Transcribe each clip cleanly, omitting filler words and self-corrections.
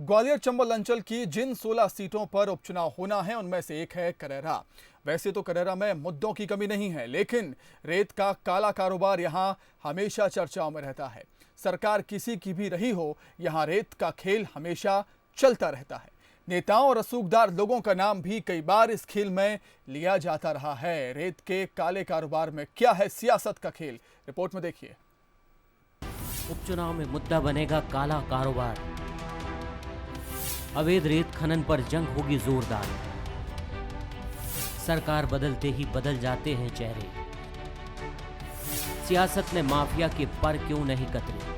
ग्वालियर चंबल अंचल की जिन 16 सीटों पर उपचुनाव होना है उनमें से एक है करेरा। वैसे तो करेरा में मुद्दों की कमी नहीं है, लेकिन रेत का काला कारोबार यहां हमेशा चर्चाओं में रहता है। सरकार किसी की भी रही हो, यहां रेत का खेल हमेशा चलता रहता है। नेताओं और रसूखदार लोगों का नाम भी कई बार इस खेल में लिया जाता रहा है। रेत के काले कारोबार में क्या है सियासत का खेल, रिपोर्ट में देखिए। उपचुनाव में मुद्दा बनेगा काला कारोबार। अवैध रेत खनन पर जंग होगी जोरदार। सरकार बदलते ही बदल जाते हैं चेहरे। सियासत ने माफिया के पर क्यों नहीं कतरे।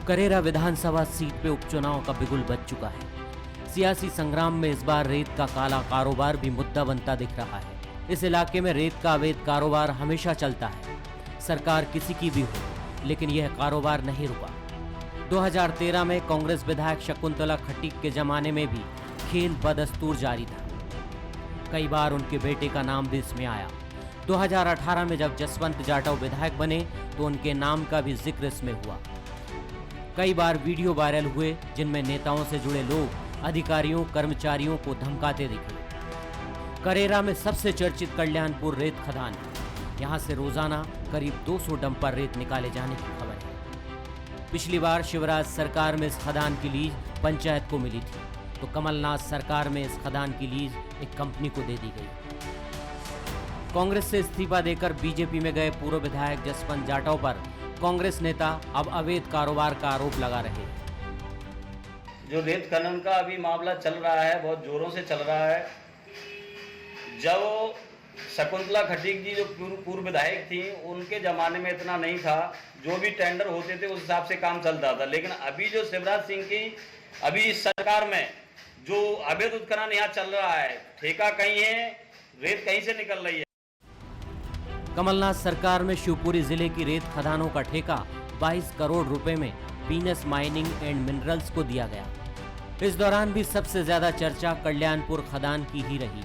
करेरा विधानसभा सीट पे उपचुनाव का बिगुल बज चुका है। सियासी संग्राम में इस बार रेत का काला कारोबार भी मुद्दा बनता दिख रहा है। इस इलाके में रेत का अवैध कारोबार हमेशा चलता है, सरकार किसी की भी हो, लेकिन यह कारोबार नहीं रुका। 2013 में कांग्रेस विधायक शकुंतला खटीक के जमाने में भी खेल बदस्तूर जारी था। कई बार उनके बेटे का नाम भी इसमें आया। 2018 में जब जसवंत जाटव विधायक बने तो उनके नाम का भी जिक्र इसमें हुआ। कई बार वीडियो वायरल हुए जिनमें नेताओं से जुड़े लोग अधिकारियों कर्मचारियों को धमकाते दिखे। करेरा में सबसे चर्चित कल्याणपुर रेत खदान है। यहाँ से रोजाना करीब 200 डंपर रेत निकाले जाने की खबर है। पिछली बार शिवराज सरकार में इस खदान की लीज पंचायत को मिली थी, तो कमलनाथ सरकार में इस खदान की लीज एक कंपनी को दे दी गई। कांग्रेस से इस्तीफा देकर बीजेपी में गए पूर्व विधायक जसवंत जाटव पर कांग्रेस नेता अब अवैध कारोबार का आरोप लगा रहे हैं। जो रेत खनन का अभी मामला चल रहा है, बहुत जोरों से चल रहा है। जब शकुंतला खटीक जी जो पूर्व विधायक थी, उनके ज़माने में इतना नहीं था। जो भी टेंडर होते थे उस हिसाब से काम चलता था। लेकिन अभी जो शिवराज सिंह की अभी इस सरकार में जो अवैध उत्खनन यहाँ चल रहा है, ठेका कहीं है, रेत कहीं से निकल रही है। कमलनाथ सरकार में शिवपुरी जिले की रेत खदानों का ठेका 22 करोड़ रुपए में वीनस माइनिंग एंड मिनरल्स को दिया गया। इस दौरान भी सबसे ज्यादा चर्चा कल्याणपुर खदान की ही रही।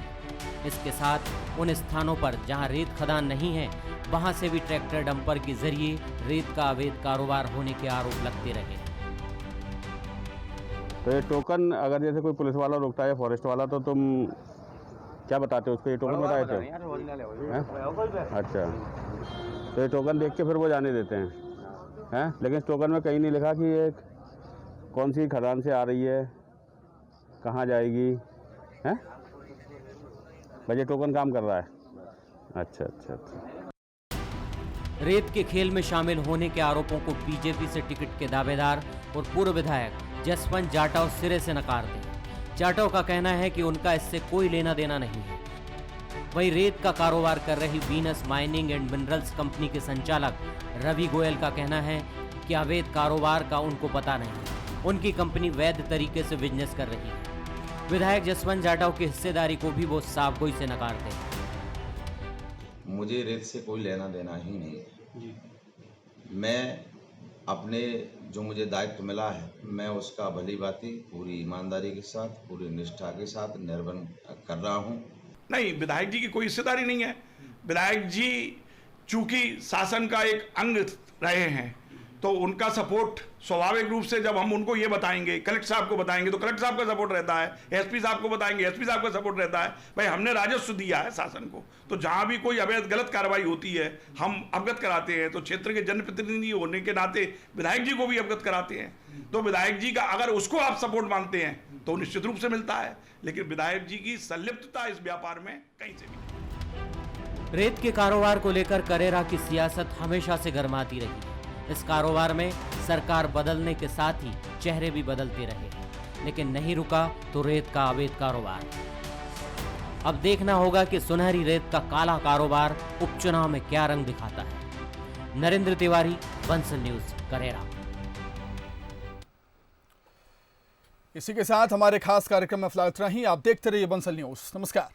इसके साथ उन स्थानों पर जहां रेत खदान नहीं है, वहां से भी ट्रैक्टर डंपर के जरिए रेत का अवैध कारोबार होने के आरोप लगते रहे। तो ये टोकन अगर जैसे कोई पुलिस वाला रोकता है, फॉरेस्ट वाला, तो तुम क्या बताते हो उसको? ये टोकन बताए थे? अच्छा, तो ये टोकन देख के फिर वो जाने देते हैं, लेकिन इस टोकन में कहीं नहीं लिखा कि ये कौन सी खदान से आ रही है, कहाँ जाएगी, है? बस ये टोकन काम कर रहा है। अच्छा अच्छा अच्छा। रेत के खेल में शामिल होने के आरोपों को बीजेपी से टिकट के दावेदार और पूर्व विधायक जसवंत जाटव सिरे से नकारते हैं। जाटव का कहना है कि उनका इससे कोई लेना देना नहीं है। वहीं रेत का कारोबार कर रही Venus mining and minerals company के संचालक रवि गोयल का कहना है कि अवैध कारोबार का उनको पता नहीं। उनकी कंपनी वैध तरीके से बिजनेस कर रही है। विधायक जसवंत जाटव की हिस्सेदारी को भी वो साफ गोई से नकारते हैं। मुझे रेत से कोई लेना देना ही नहीं है। मैं अपने जो मुझे दायित्व मिला है, मैं उसका भली भांति पूरी ईमानदारी के साथ, पूरी निष्ठा के साथ निर्वहन कर रहा हूँ। नहीं, विधायक जी की कोई हिस्सेदारी नहीं है। विधायक जी चूंकि शासन का एक अंग रहे हैं, तो उनका सपोर्ट स्वाभाविक रूप से जब हम उनको ये बताएंगे, कलेक्टर साहब को बताएंगे तो कलेक्टर साहब का सपोर्ट रहता है, एसपी साहब को बताएंगे, एसपी साहब का सपोर्ट रहता है। भाई हमने राजस्व दिया है शासन को, तो जहां भी कोई अवैध गलत कार्रवाई होती है हम अवगत कराते हैं। तो क्षेत्र के जनप्रतिनिधि होने के नाते विधायक जी को भी अवगत कराते हैं। तो विधायक जी का अगर उसको आप सपोर्ट मांगते हैं तो निश्चित रूप से मिलता है, लेकिन विधायक जी की संलिप्तता इस व्यापार में कहीं से भी। रेत के कारोबार को लेकर करेरा की सियासत हमेशा से गर्माती रही है। इस कारोबार में सरकार बदलने के साथ ही चेहरे भी बदलते रहे, लेकिन नहीं रुका तो रेत का अवैध कारोबार। अब देखना होगा कि सुनहरी रेत का काला कारोबार उपचुनाव में क्या रंग दिखाता है। नरेंद्र तिवारी, बंसल न्यूज, करेरा। इसी के साथ हमारे खास कार्यक्रम में फिलहाल इतना ही। आप देखते रहिए बंसल न्यूज। नमस्कार।